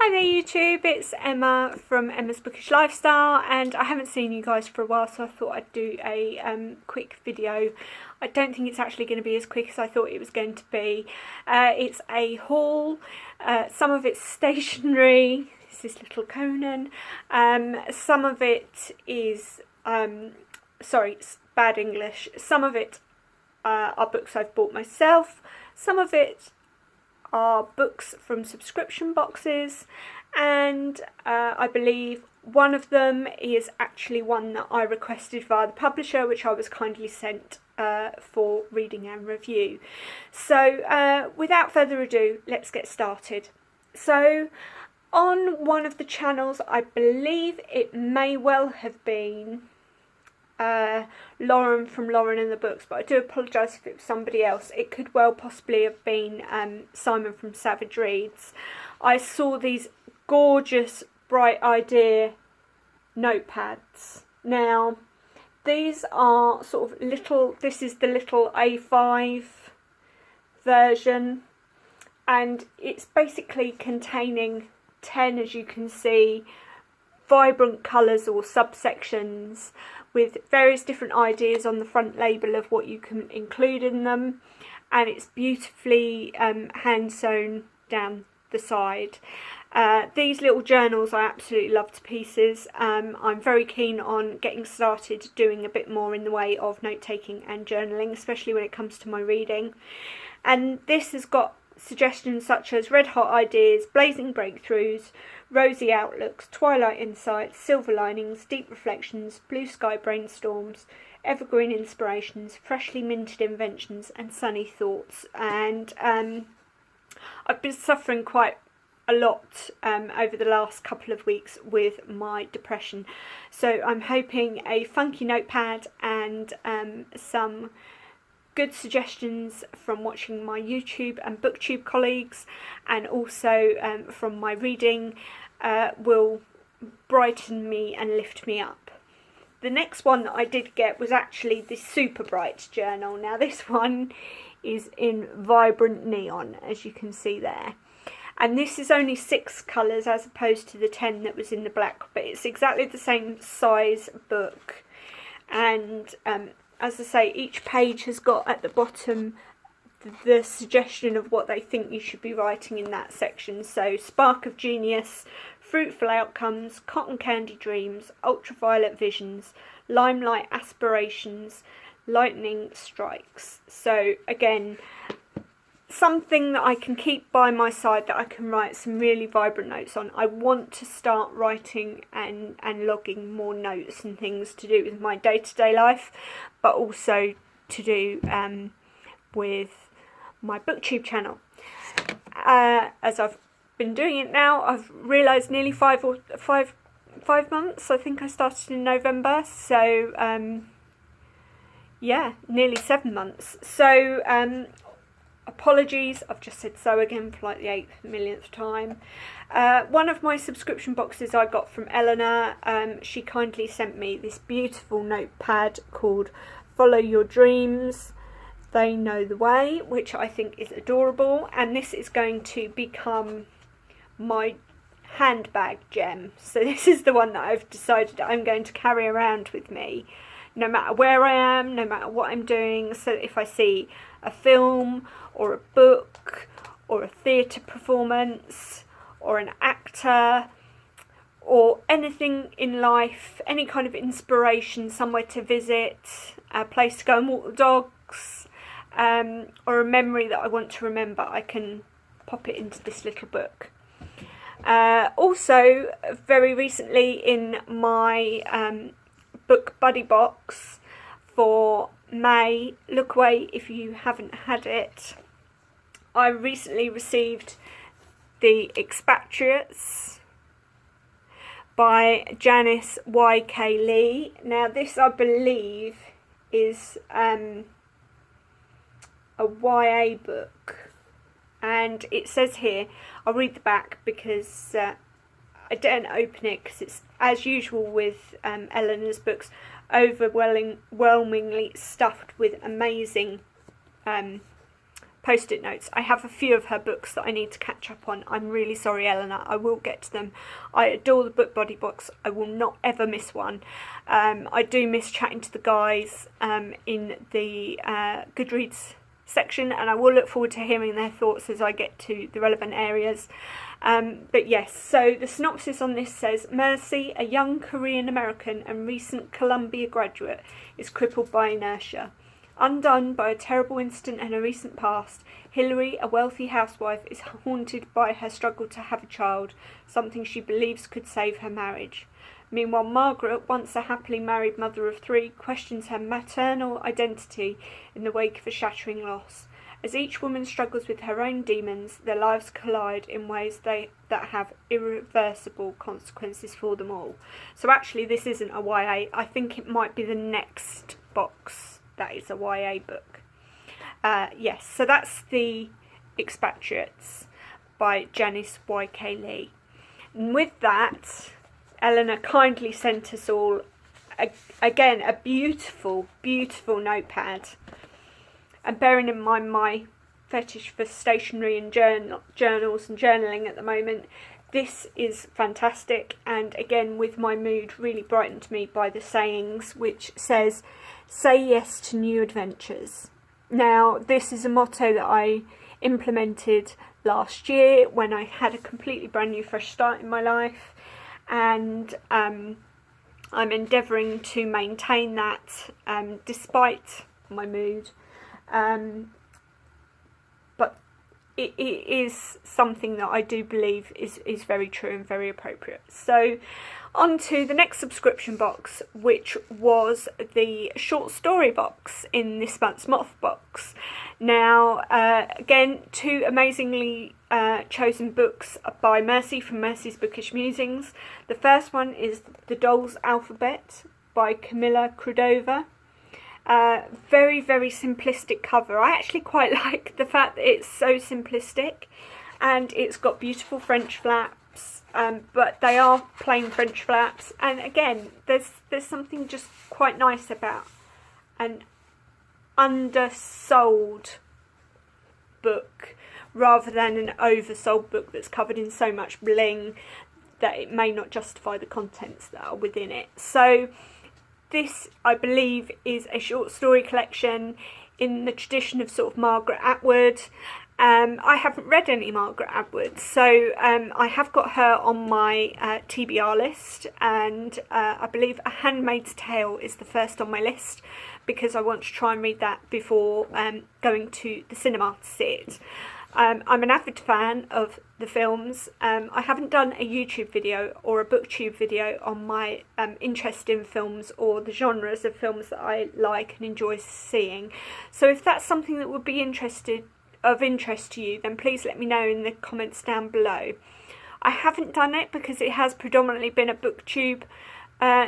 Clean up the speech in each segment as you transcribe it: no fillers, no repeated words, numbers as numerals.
Hi there YouTube, it's Emma from Emma's Bookish Lifestyle, and I haven't seen you guys for a while, so I thought I'd do a quick video. I don't think it's actually going to be as quick as I thought it was going to be. It's a haul, some of it's stationery, it's this little Conan, some of it is, sorry, it's bad English, some of it are books I've bought myself, some of it are books from subscription boxes, and I believe one of them is actually one that I requested via the publisher, which I was kindly sent for reading and review. So without further ado, let's get started. So on one of the channels, I believe it may well have been Lauren from Lauren and the Books, but I do apologise if it was somebody else. It could well possibly have been Simon from Savage Reads. I saw these gorgeous Bright Idea notepads. Now these are sort of little, this is the little A5 version, and it's basically containing 10, as you can see, vibrant colours or subsections with various different ideas on the front label of what you can include in them, and it's beautifully hand sewn down the side. These little journals I absolutely love to pieces. I'm very keen on getting started doing a bit more in the way of note taking and journaling, especially when it comes to my reading. And this has got suggestions such as red hot ideas, blazing breakthroughs, rosy outlooks, twilight insights, silver linings, deep reflections, blue sky brainstorms, evergreen inspirations, freshly minted inventions, and sunny thoughts. And I've been suffering quite a lot over the last couple of weeks with my depression, so I'm hoping a funky notepad and some good suggestions from watching my YouTube and BookTube colleagues, and also from my reading, will brighten me and lift me up. The next one that I did get was actually the Super Bright journal. Now this one is in vibrant neon, as you can see there. And this is only 6 colours as opposed to the 10 that was in the black, but it's exactly the same size book. And as I say, each page has got at the bottom the suggestion of what they think you should be writing in that section. So spark of genius, fruitful outcomes, cotton candy dreams, ultraviolet visions, limelight aspirations, lightning strikes. So again, something that I can keep by my side that I can write some really vibrant notes on. I want to start writing and logging more notes and things to do with my day-to-day life, but also to do with my BookTube channel. As I've been doing it now, I've realised nearly five months. I think I started in November, so yeah, nearly 7 months. So apologies, I've just said so again for like the 8th millionth time. One of my subscription boxes I got from Eleanor, she kindly sent me this beautiful notepad called Follow Your Dreams, They Know the Way, which I think is adorable, and this is going to become my handbag gem. So this is the one that I've decided I'm going to carry around with me no matter where I am, no matter what I'm doing, so that if I see a film or a book or a theatre performance or an actor or anything in life, any kind of inspiration, somewhere to visit, a place to go and walk the dogs, or a memory that I want to remember, I can pop it into this little book. Also, very recently in my book buddy box for May, look away if you haven't had it, I recently received The Expatriates by Janice Y.K. Lee. Now this, I believe, is a YA book, and it says here, I'll read the back because I didn't open it because it's, as usual with Eleanor's books, overwhelmingly stuffed with amazing post-it notes. I have a few of her books that I need to catch up on. I'm really sorry, Eleanor. I will get to them. I adore the Book Body books. I will not ever miss one. I do miss chatting to the guys in the Goodreads section, and I will look forward to hearing their thoughts as I get to the relevant areas. But yes, so the synopsis on this says, Mercy, a young Korean American and recent Columbia graduate, is crippled by inertia. Undone by a terrible incident in her recent past, Hilary, a wealthy housewife, is haunted by her struggle to have a child, something she believes could save her marriage. Meanwhile, Margaret, once a happily married mother of 3, questions her maternal identity in the wake of a shattering loss. As each woman struggles with her own demons, their lives collide in ways that have irreversible consequences for them all. So actually, this isn't a YA. I think it might be the next box that is a YA book. Yes, so that's The Expatriates by Janice Y.K. Lee. And with that, Eleanor kindly sent us all, again, a beautiful, beautiful notepad. And bearing in mind my fetish for stationery and journals and journaling at the moment, this is fantastic. And again, with my mood really brightened me by the sayings, which says, say yes to new adventures. Now, this is a motto that I implemented last year when I had a completely brand new fresh start in my life. And I'm endeavouring to maintain that despite my mood. But it is something that I do believe is very true and very appropriate. So on to the next subscription box, which was the short story box in this month's Moth box. Now, again, 2 amazingly chosen books by Mercy from Mercy's Bookish Musings. The first one is The Doll's Alphabet by Camilla Cordova. Very, very simplistic cover. I actually quite like the fact that it's so simplistic, and it's got beautiful French flaps, but they are plain French flaps. And again, there's something just quite nice about an undersold book rather than an oversold book that's covered in so much bling that it may not justify the contents that are within it. So this, I believe, is a short story collection in the tradition of sort of Margaret Atwood. I haven't read any Margaret Atwood, so I have got her on my TBR list, and I believe A Handmaid's Tale is the first on my list, because I want to try and read that before going to the cinema to see it. I'm an avid fan of the films. I haven't done a YouTube video or a booktube video on my interest in films or the genres of films that I like and enjoy seeing. So if that's something that would be of interest to you, then please let me know in the comments down below. I haven't done it because it has predominantly been a booktube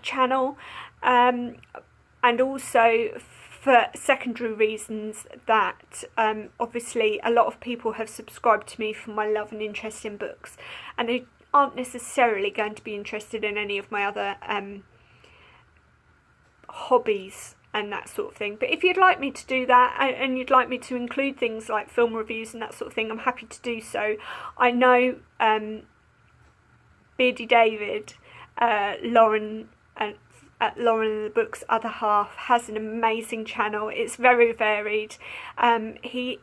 channel, and also for secondary reasons that obviously a lot of people have subscribed to me for my love and interest in books, and they aren't necessarily going to be interested in any of my other hobbies and that sort of thing. But if you'd like me to do that, and you'd like me to include things like film reviews and that sort of thing, I'm happy to do so. I know Beardy David, Lauren at Lauren and the Book's Other Half, has an amazing channel. It's very varied. He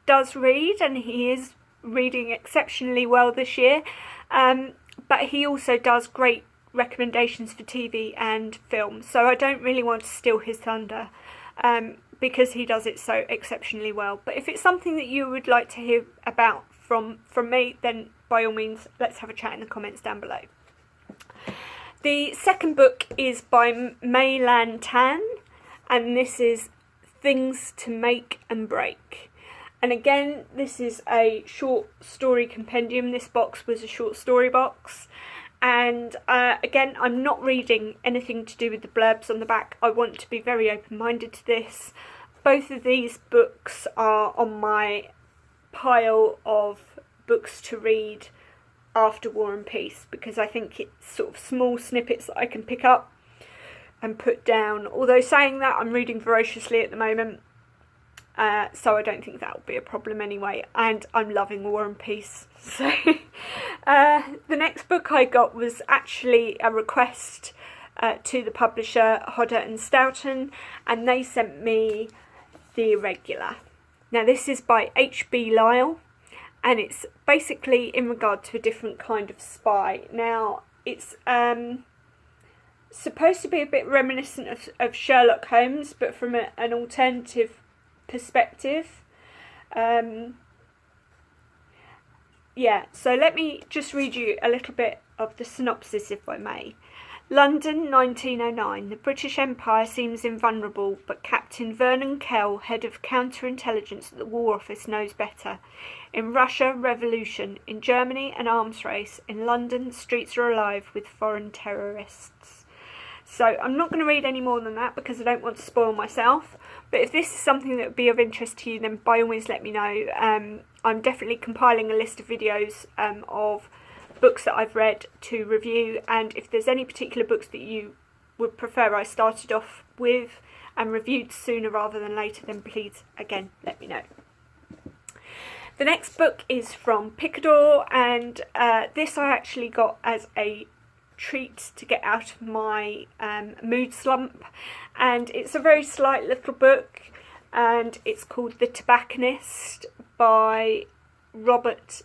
does read, and he is reading exceptionally well this year, but he also does great recommendations for TV and film, so I don't really want to steal his thunder, because he does it so exceptionally well. But if it's something that you would like to hear about from me, then by all means, let's have a chat in the comments down below. The second book is by Mei Lan Tan, and this is Things to Make and Break. And again, this is a short story compendium. This box was a short story box. And again, I'm not reading anything to do with the blurbs on the back. I want to be very open-minded to this. Both of these books are on my pile of books to read after War and Peace, because I think it's sort of small snippets that I can pick up and put down. Although saying that, I'm reading voraciously at the moment, So I don't think that will be a problem anyway, and I'm loving War and Peace. So the next book I got was actually a request to the publisher Hodder and Stoughton, and they sent me The Irregular. Now this is by H.B. Lyle, and it's basically in regard to a different kind of spy. Now it's supposed to be a bit reminiscent of Sherlock Holmes, but from an alternative perspective. Yeah, so let me just read you a little bit of the synopsis, if I may. London, 1909. The British Empire seems invulnerable, but Captain Vernon Kell, head of counterintelligence at the War Office, knows better. In Russia, revolution. In Germany, an arms race. In London, streets are alive with foreign terrorists. So I'm not going to read any more than that because I don't want to spoil myself. But if this is something that would be of interest to you, then by all means let me know. I'm definitely compiling a list of videos of books that I've read to review, and if there's any particular books that you would prefer I started off with and reviewed sooner rather than later, then please again let me know. The next book is from Picador, and this I actually got as a treat to get out of my mood slump, and it's a very slight little book, and it's called The Tobacconist by Robert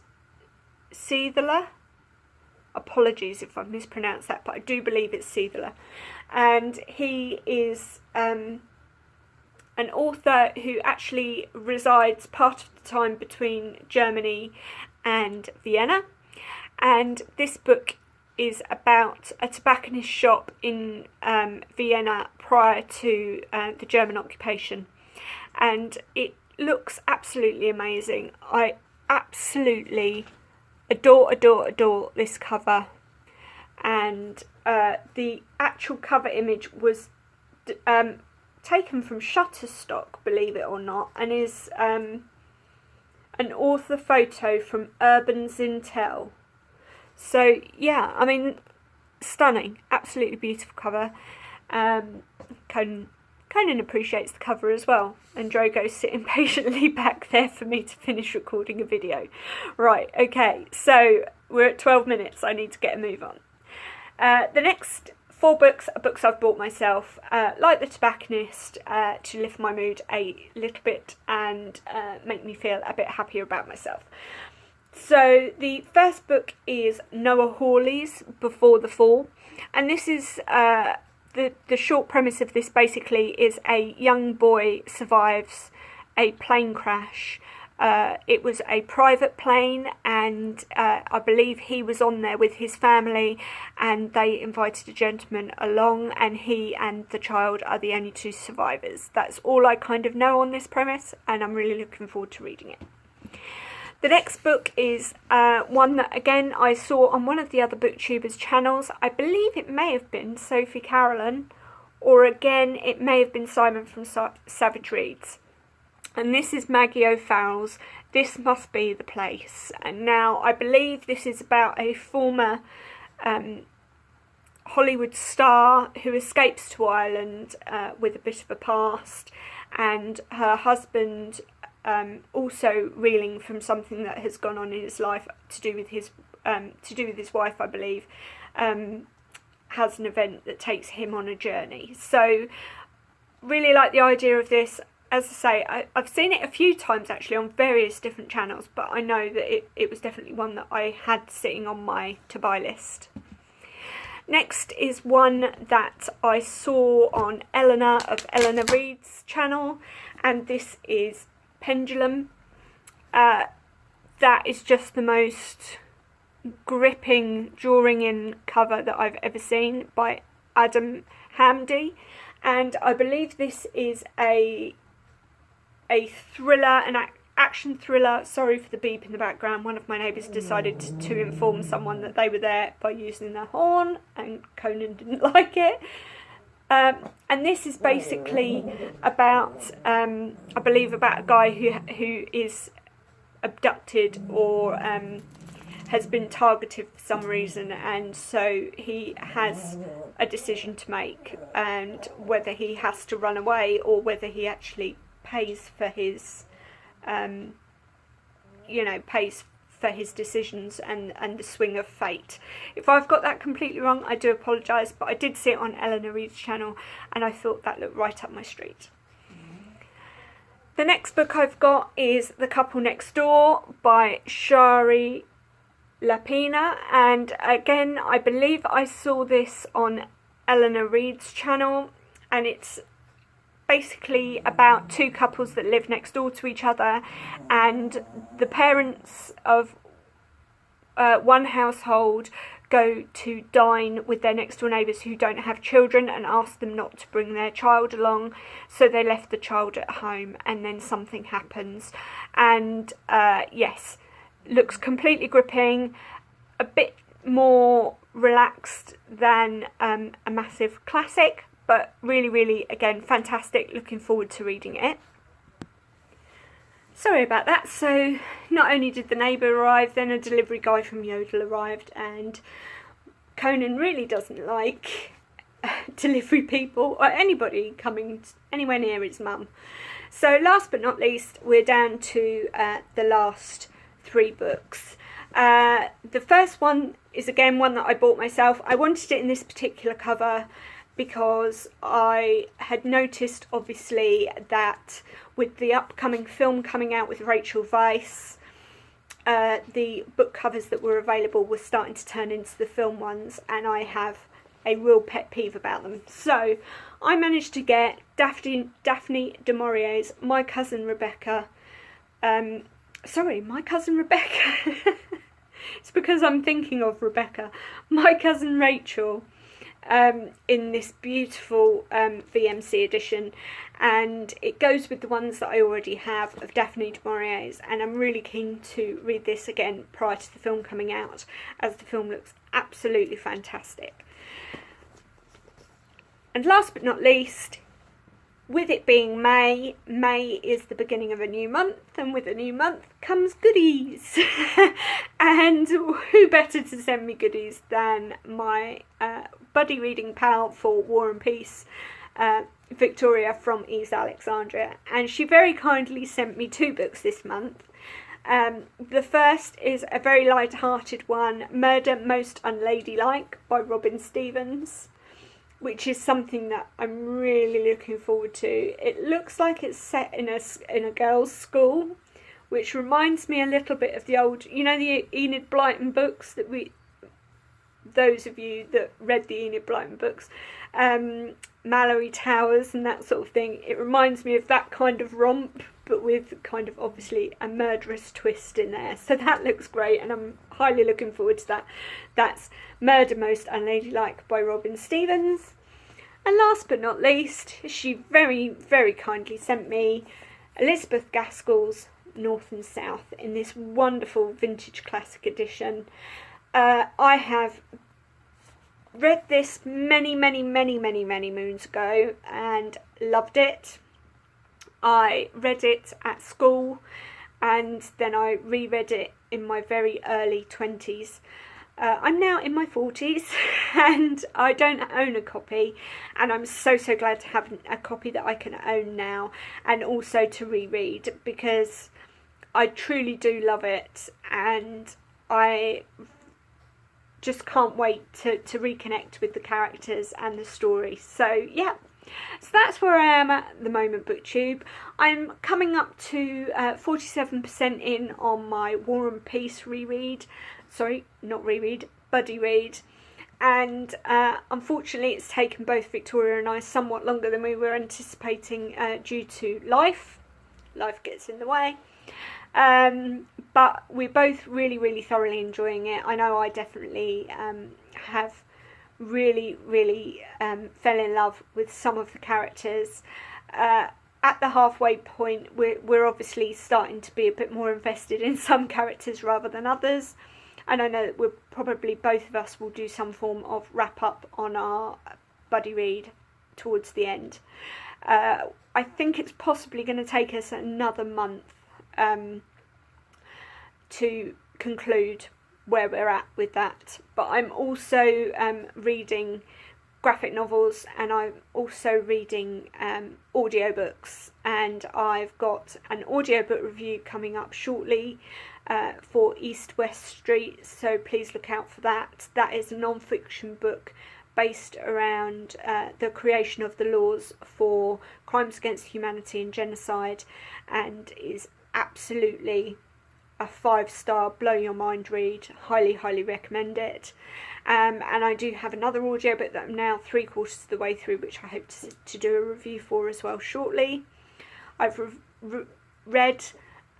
Seethaler. Apologies if I've mispronounced that, but I do believe it's Seethaler. And he is an author who actually resides part of the time between Germany and Vienna. And this book is about a tobacconist shop in Vienna prior to the German occupation. And it looks absolutely amazing. I absolutely adore this cover, and the actual cover image was taken from Shutterstock, believe it or not, and is an author photo from Urban Zintel. So yeah, I mean, stunning, absolutely beautiful cover. Conan appreciates the cover as well, and Drogo's sitting patiently back there for me to finish recording a video. Right, okay, so we're at 12 minutes, I need to get a move on. The next 4 books are books I've bought myself, like The Tobacconist, to lift my mood a little bit and make me feel a bit happier about myself. So the first book is Noah Hawley's Before the Fall, and this is the short premise of this basically is a young boy survives a plane crash. It was a private plane, and I believe he was on there with his family, and they invited a gentleman along, and he and the child are the only 2 survivors. That's all I kind of know on this premise, and I'm really looking forward to reading it. The next book is one that, again, I saw on one of the other booktubers' channels. I believe it may have been Sophie Carolan, or again, it may have been Simon from Savage Reads. And this is Maggie O'Farrell's This Must Be the Place. And now, I believe this is about a former Hollywood star who escapes to Ireland with a bit of a past, and her husband, also reeling from something that has gone on in his life to do with his wife, I believe, has an event that takes him on a journey. So really like the idea of this. As I say, I've seen it a few times actually on various different channels, but I know that it was definitely one that I had sitting on my to buy list. Next is one that I saw on Eleanor of Eleanor Reed's channel, and this is Pendulum. That is just the most gripping, drawing in cover that I've ever seen by Adam Hamdy, and I believe this is a thriller, an action thriller. Sorry for the beep in the background. One of my neighbours decided to inform someone that they were there by using their horn, and Conan didn't like it. And this is basically about, I believe, about a guy who is abducted or has been targeted for some reason, and so he has a decision to make, and whether he has to run away or whether he actually pays for his, pays for his decisions and the swing of fate. If I've got that completely wrong, I do apologise, but I did see it on Eleanor Reed's channel and I thought that looked right up my street. The next book I've got is The Couple Next Door by Shari Lapina, and again I believe I saw this on Eleanor Reed's channel, and it's basically about two couples that live next door to each other, and the parents of one household go to dine with their next door neighbours who don't have children and ask them not to bring their child along, so they left the child at home, and then something happens, and yes, looks completely gripping, a bit more relaxed than a massive classic, but really, again, fantastic. Looking forward to reading it. Sorry about that. So not only did the neighbour arrive, then a delivery guy from Yodel arrived, and Conan really doesn't like delivery people or anybody coming anywhere near his mum. So last but not least, we're down to the last 3 books. The first one is again one that I bought myself. I wanted it in this particular cover because I had noticed, obviously, that with the upcoming film coming out with Rachel Weisz, the book covers that were available were starting to turn into the film ones, and I have a real pet peeve about them. So I managed to get Daphne du Maurier's My Cousin Rebecca. My Cousin Rebecca. It's because I'm thinking of Rebecca. My Cousin Rachel, in this beautiful VMC edition, and it goes with the ones that I already have of Daphne du Maurier's, and I'm really keen to read this again prior to the film coming out, as the film looks absolutely fantastic. And last but not least, with it being May is the beginning of a new month, and with a new month comes goodies. And who better to send me goodies than my buddy reading pal for War and Peace, Victoria from East Alexandria. And she very kindly sent me 2 books this month. The first is a very light-hearted one, Murder Most Unladylike by Robin Stevens, which is something that I'm really looking forward to. It looks like it's set in a girls' school, which reminds me a little bit of the old, the Enid Blyton books that those of you that read the Enid Blyton books, Mallory Towers and that sort of thing. It reminds me of that kind of romp, but with kind of obviously a murderous twist in there. So that looks great, and I'm highly looking forward to that. That's Murder Most Unladylike by Robin Stevens. And last but not least, she very, very kindly sent me Elizabeth Gaskell's North and South in this wonderful vintage classic edition. I have read this many moons ago and loved it. I read it at school, and then I reread it in my very early 20s. I'm now in my 40s and I don't own a copy, and I'm so glad to have a copy that I can own now, and also to reread, because I truly do love it, and I just can't wait to reconnect with the characters and the story. So yeah, so that's where I am at the moment, BookTube. I'm coming up to 47% in on my War and Peace reread. Sorry, not reread, buddy read. And unfortunately it's taken both Victoria and I somewhat longer than we were anticipating due to life. Life gets in the way. But we're both really thoroughly enjoying it. I know I definitely have really fell in love with some of the characters. At the halfway point, we're obviously starting to be a bit more invested in some characters rather than others. And I know that we're probably, both of us will do some form of wrap up on our buddy read towards the end. I think it's possibly going to take us another month to conclude where we're at with that. But I'm also reading graphic novels, and I'm also reading audiobooks, and I've got an audiobook review coming up shortly for East West Street, so please look out for that. That is a non-fiction book based around the creation of the laws for crimes against humanity and genocide, and is absolutely a 5-star, blow your mind read. Highly recommend it. And I do have another audiobook that I'm now 3/4 of the way through, which I hope to do a review for as well shortly. I've read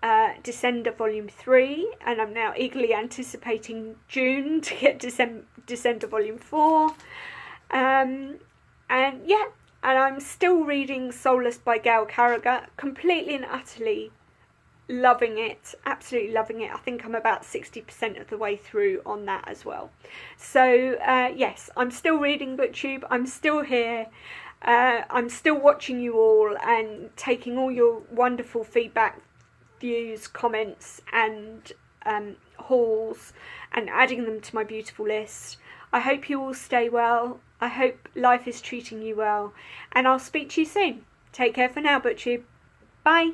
Descender Volume 3, and I'm now eagerly anticipating June to get Descender Volume 4. And I'm still reading Soulless by Gail Carriger, completely and utterly loving it, absolutely loving it. I think I'm about 60% of the way through on that as well. So yes, I'm still reading BookTube, I'm still here, I'm still watching you all and taking all your wonderful feedback, views, comments and hauls and adding them to my beautiful list. I hope you all stay well, I hope life is treating you well, and I'll speak to you soon. Take care for now, BookTube. Bye.